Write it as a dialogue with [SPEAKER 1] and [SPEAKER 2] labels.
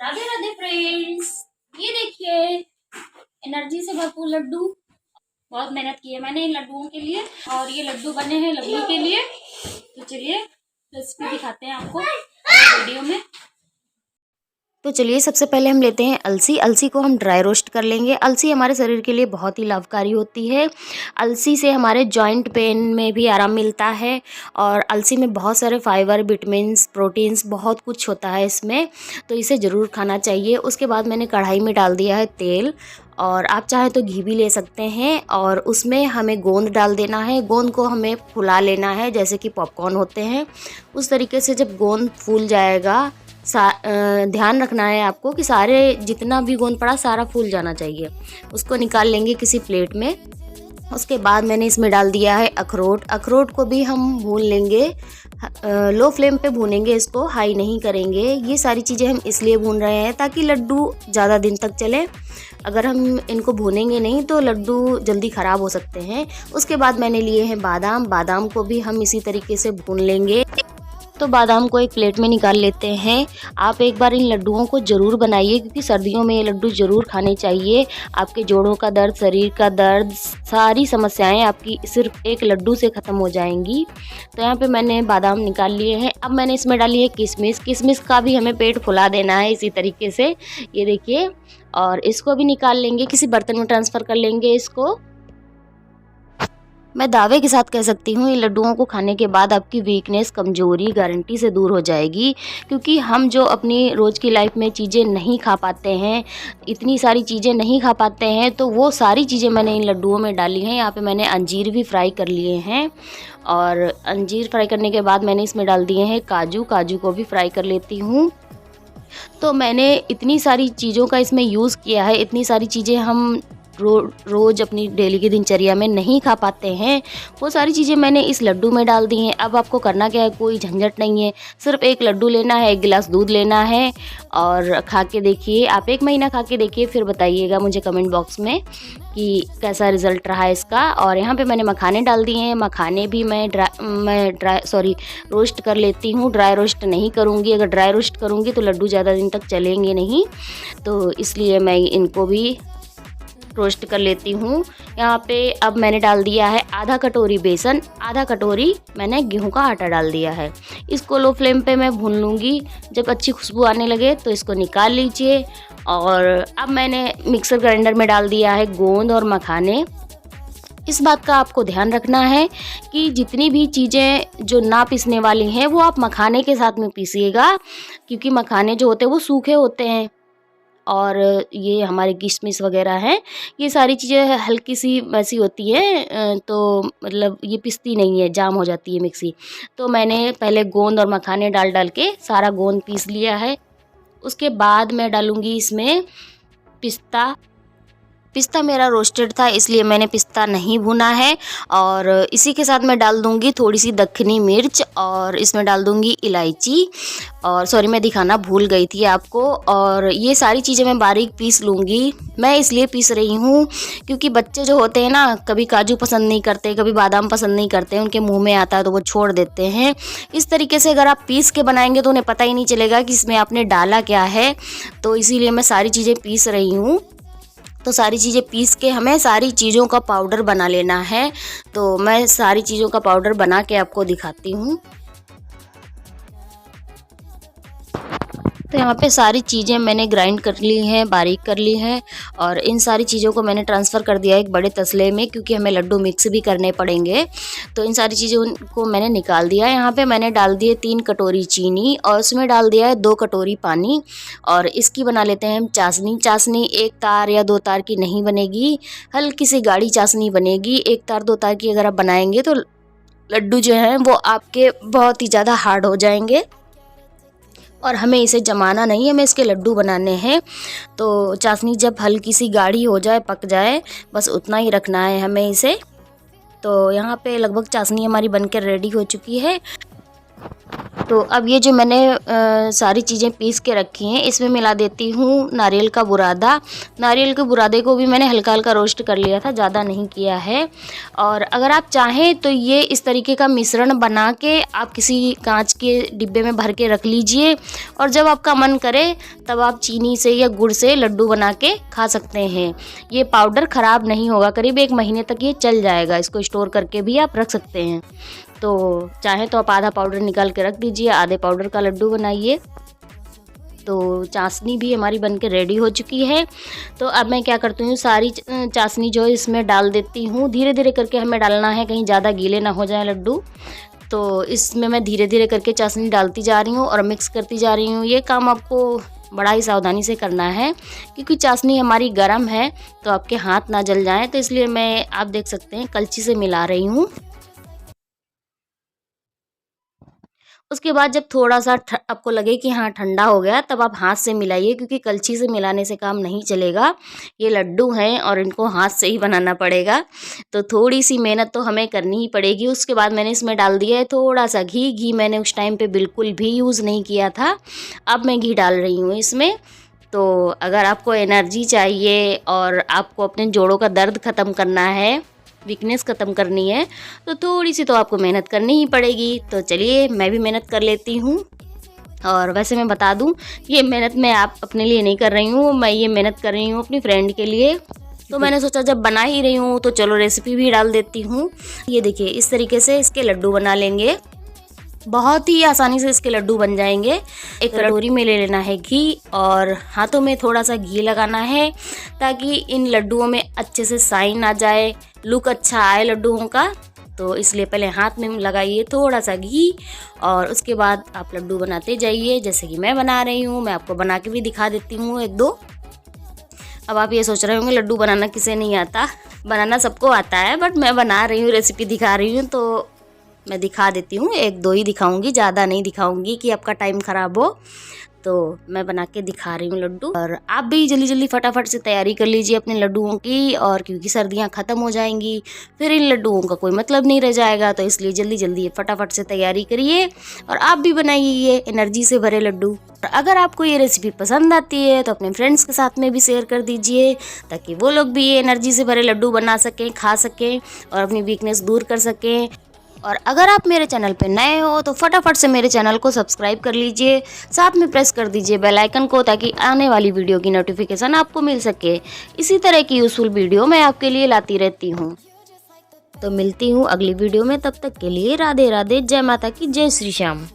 [SPEAKER 1] Radhe Radhe friends, ये देखिए energy से भरपूर लड्डू। बहुत मेहनत की है मैंने इन लड्डुओं के लिए और ये लड्डू बने हैं लड्डू के लिए। तो चलिए रेसिपी दिखाते हैं आपको वीडियो में।
[SPEAKER 2] तो चलिए सबसे पहले हम लेते हैं अलसी। अलसी को हम ड्राई रोस्ट कर लेंगे। अलसी हमारे शरीर के लिए बहुत ही लाभकारी होती है। अलसी से हमारे जॉइंट पेन में भी आराम मिलता है और अलसी में बहुत सारे फाइबर, विटामिन्स, प्रोटीन्स बहुत कुछ होता है इसमें, तो इसे ज़रूर खाना चाहिए। उसके बाद मैंने कढ़ाई में डाल दिया है तेल और आप चाहें तो घी भी ले सकते हैं और उसमें हमें गोंद डाल देना है। गोंद को हमें फुला लेना है जैसे कि पॉपकॉर्न होते हैं उस तरीके से। जब गोंद फूल जाएगा, ध्यान रखना है आपको कि सारे जितना भी गोंद पड़ा सारा फूल जाना चाहिए। उसको निकाल लेंगे किसी प्लेट में। उसके बाद मैंने इसमें डाल दिया है अखरोट। अखरोट को भी हम भून लेंगे, लो फ्लेम पे भूनेंगे, इसको हाई नहीं करेंगे। ये सारी चीज़ें हम इसलिए भून रहे हैं ताकि लड्डू ज़्यादा दिन तक चले। अगर हम इनको भूनेंगे नहीं तो लड्डू जल्दी ख़राब हो सकते हैं। उसके बाद मैंने लिए हैं बादाम। बादाम को भी हम इसी तरीके से भून लेंगे। तो बादाम को एक प्लेट में निकाल लेते हैं। आप एक बार इन लड्डुओं को ज़रूर बनाइए क्योंकि सर्दियों में ये लड्डू ज़रूर खाने चाहिए। आपके जोड़ों का दर्द, शरीर का दर्द, सारी समस्याएं आपकी सिर्फ एक लड्डू से ख़त्म हो जाएंगी। तो यहाँ पे मैंने बादाम निकाल लिए हैं। अब मैंने इसमें डाली है किशमिश। किशमिश का भी हमें पेट फुला देना है इसी तरीके से, ये देखिए। और इसको भी निकाल लेंगे, किसी बर्तन में ट्रांसफ़र कर लेंगे इसको। मैं दावे के साथ कह सकती हूँ, इन लड्डुओं को खाने के बाद आपकी वीकनेस, कमज़ोरी गारंटी से दूर हो जाएगी। क्योंकि हम जो अपनी रोज़ की लाइफ में चीज़ें नहीं खा पाते हैं, इतनी सारी चीज़ें नहीं खा पाते हैं, तो वो सारी चीज़ें मैंने इन लड्डुओं में डाली हैं। यहाँ पे मैंने अंजीर भी फ्राई कर लिए हैं और अंजीर फ्राई करने के बाद मैंने इसमें डाल दिए हैं काजू। काजू को भी फ्राई कर लेती हूँ। तो मैंने इतनी सारी चीज़ों का इसमें यूज़ किया है। इतनी सारी चीज़ें हम रोज़ अपनी डेली की दिनचर्या में नहीं खा पाते हैं, वो सारी चीज़ें मैंने इस लड्डू में डाल दी हैं। अब आपको करना क्या है, कोई झंझट नहीं है। सिर्फ एक लड्डू लेना है, 1 गिलास दूध लेना है और खा के देखिए। आप 1 महीना खा के देखिए, फिर बताइएगा मुझे कमेंट बॉक्स में कि कैसा रिज़ल्ट रहा इसका। और यहाँ पे मैंने मखाने डाल दिए हैं। मखाने भी मैं रोस्ट कर लेती हूँ। ड्राई रोस्ट नहीं करूँगी। अगर ड्राई रोस्ट करूँगी तो लड्डू ज़्यादा दिन तक चलेंगे नहीं, तो इसलिए मैं इनको भी रोस्ट कर लेती हूँ। यहाँ पे अब मैंने डाल दिया है आधा कटोरी बेसन, आधा कटोरी मैंने गेहूं का आटा डाल दिया है। इसको लो फ्लेम पे मैं भून लूँगी। जब अच्छी खुशबू आने लगे तो इसको निकाल लीजिए। और अब मैंने मिक्सर ग्राइंडर में डाल दिया है गोंद और मखाने। इस बात का आपको ध्यान रखना है कि जितनी भी चीज़ें जो ना पीसने वाली हैं वो आप मखाने के साथ में पीसिएगा, क्योंककि मखाने जो होते हैं वो सूखे होते हैं और ये हमारे किशमिश वगैरह हैं, ये सारी चीज़ें हल्की सी वैसी होती है, तो मतलब ये पिसती नहीं है, जाम हो जाती है मिक्सी। तो मैंने पहले गोंद और मखाने डाल डाल के सारा गोंद पीस लिया है। उसके बाद मैं डालूँगी इसमें पिस्ता। पिस्ता मेरा रोस्टेड था इसलिए मैंने पिस्ता नहीं भुना है। और इसी के साथ मैं डाल दूंगी थोड़ी सी दखनी मिर्च और इसमें डाल दूंगी इलायची। और सॉरी, मैं दिखाना भूल गई थी आपको। और ये सारी चीज़ें मैं बारीक पीस लूँगी। मैं इसलिए पीस रही हूँ क्योंकि बच्चे जो होते हैं ना, कभी काजू पसंद नहीं करते, कभी बादाम पसंद नहीं करते, उनके मुँह में आता है तो वो छोड़ देते हैं। इस तरीके से अगर आप पीस के बनाएंगे तो उन्हें पता ही नहीं चलेगा कि इसमें आपने डाला क्या है। तो इसीलिए मैं सारी चीज़ें पीस रही हूँ। तो सारी चीज़ें पीस के हमें सारी चीज़ों का पाउडर बना लेना है। तो मैं सारी चीज़ों का पाउडर बना के आपको दिखाती हूँ। तो यहाँ पे सारी चीज़ें मैंने ग्राइंड कर ली हैं, बारीक कर ली हैं। और इन सारी चीज़ों को मैंने ट्रांसफ़र कर दिया एक बड़े तसले में, क्योंकि हमें लड्डू मिक्स भी करने पड़ेंगे। तो इन सारी चीज़ों को मैंने निकाल दिया। यहाँ पे मैंने डाल दिए 3 कटोरी चीनी और उसमें डाल दिया है 2 कटोरी पानी। और इसकी बना लेते हैं हम चाशनी। चाशनी 1 तार या 2 तार की नहीं बनेगी, हल्की सी गाढ़ी चाशनी बनेगी। 1 तार 2 तार की अगर आप बनाएंगे तो लड्डू जो हैं वो आपके बहुत ही ज़्यादा हार्ड हो जाएंगे और हमें इसे जमाना नहीं है, हमें इसके लड्डू बनाने हैं। तो चाशनी जब हल्की सी गाढ़ी हो जाए, पक जाए, बस उतना ही रखना है हमें इसे। तो यहाँ पे लगभग चाशनी हमारी बनकर रेडी हो चुकी है। तो अब ये जो मैंने सारी चीज़ें पीस के रखी हैं, इसमें मिला देती हूँ नारियल का बुरादा। नारियल के बुरादे को भी मैंने हल्का हल्का रोस्ट कर लिया था, ज़्यादा नहीं किया है। और अगर आप चाहें तो ये इस तरीके का मिश्रण बना के आप किसी कांच के डिब्बे में भर के रख लीजिए, और जब आपका मन करे तब आप चीनी से या गुड़ से लड्डू बना के खा सकते हैं। ये पाउडर ख़राब नहीं होगा, करीब 1 महीने तक ये चल जाएगा। इसको स्टोर करके भी आप रख सकते हैं। तो चाहे तो आप आधा पाउडर निकाल के रख दीजिए, आधे पाउडर का लड्डू बनाइए। तो चाशनी भी हमारी बनके रेडी हो चुकी है। तो अब मैं क्या करती हूँ, सारी चाशनी जो है इसमें डाल देती हूँ। धीरे धीरे करके हमें डालना है, कहीं ज़्यादा गीले ना हो जाए लड्डू। तो इसमें मैं धीरे धीरे करके चाशनी डालती जा रही हूँ और मिक्स करती जा रही हूँ। ये काम आपको बड़ा ही सावधानी से करना है, क्योंकि चाशनी हमारी गर्म है तो आपके हाथ ना जल जाएँ। तो इसलिए मैं, आप देख सकते हैं, कलछी से मिला रही हूँ। उसके बाद जब थोड़ा सा आपको लगे कि हाँ ठंडा हो गया, तब आप हाथ से मिलाइए, क्योंकि कलछी से मिलाने से काम नहीं चलेगा। ये लड्डू हैं और इनको हाथ से ही बनाना पड़ेगा, तो थोड़ी सी मेहनत तो हमें करनी ही पड़ेगी। उसके बाद मैंने इसमें डाल दिया है थोड़ा सा घी। घी मैंने उस टाइम पे बिल्कुल भी यूज़ नहीं किया था, अब मैं घी डाल रही हूँ इसमें। तो अगर आपको एनर्जी चाहिए और आपको अपने जोड़ों का दर्द ख़त्म करना है, वीकनेस ख़त्म करनी है, तो थोड़ी सी तो आपको मेहनत करनी ही पड़ेगी। तो चलिए मैं भी मेहनत कर लेती हूँ। और वैसे मैं बता दूँ, ये मेहनत मैं आप अपने लिए नहीं कर रही हूँ, मैं ये मेहनत कर रही हूँ अपनी फ्रेंड के लिए। तो मैंने सोचा जब बना ही रही हूँ तो चलो रेसिपी भी डाल देती हूँ। ये देखिए, इस तरीके से इसके लड्डू बना लेंगे। बहुत ही आसानी से इसके लड्डू बन जाएंगे। एक कटोरी में ले लेना है घी और हाथों में थोड़ा सा घी लगाना है, ताकि इन लड्डुओं में अच्छे से साइन आ जाए, लुक अच्छा आए लड्डुओं का। तो इसलिए पहले हाथ में लगाइए थोड़ा सा घी, और उसके बाद आप लड्डू बनाते जाइए, जैसे कि मैं बना रही हूँ। मैं आपको बना के भी दिखा देती हूँ 1-2। अब आप ये सोच रहे होंगे लड्डू बनाना किसे नहीं आता। बनाना सबको आता है, बट मैं बना रही हूँ, रेसिपी दिखा रही हूँ, तो मैं दिखा देती हूँ। 1-2 ही दिखाऊंगी, ज़्यादा नहीं दिखाऊंगी कि आपका टाइम ख़राब हो। तो मैं बना के दिखा रही हूँ लड्डू, और आप भी जल्दी जल्दी फटाफट से तैयारी कर लीजिए अपने लड्डुओं की। और क्योंकि सर्दियाँ ख़त्म हो जाएंगी, फिर इन लड्डुओं का कोई मतलब नहीं रह जाएगा, तो इसलिए जल्दी जल्दी फटाफट से तैयारी करिए और आप भी बनाइए ये एनर्जी से भरे लड्डू। और अगर आपको ये रेसिपी पसंद आती है तो अपने फ्रेंड्स के साथ में भी शेयर कर दीजिए, ताकि वो लोग भी ये एनर्जी से भरे लड्डू बना सकें, खा सकें और अपनी वीकनेस दूर कर सकें। और अगर आप मेरे चैनल पे नए हो तो फटाफट से मेरे चैनल को सब्सक्राइब कर लीजिए, साथ में प्रेस कर दीजिए बेल आइकन को, ताकि आने वाली वीडियो की नोटिफिकेशन आपको मिल सके। इसी तरह की यूज़फुल वीडियो मैं आपके लिए लाती रहती हूँ। तो मिलती हूँ अगली वीडियो में, तब तक के लिए राधे राधे, जय माता की, जय श्री श्याम।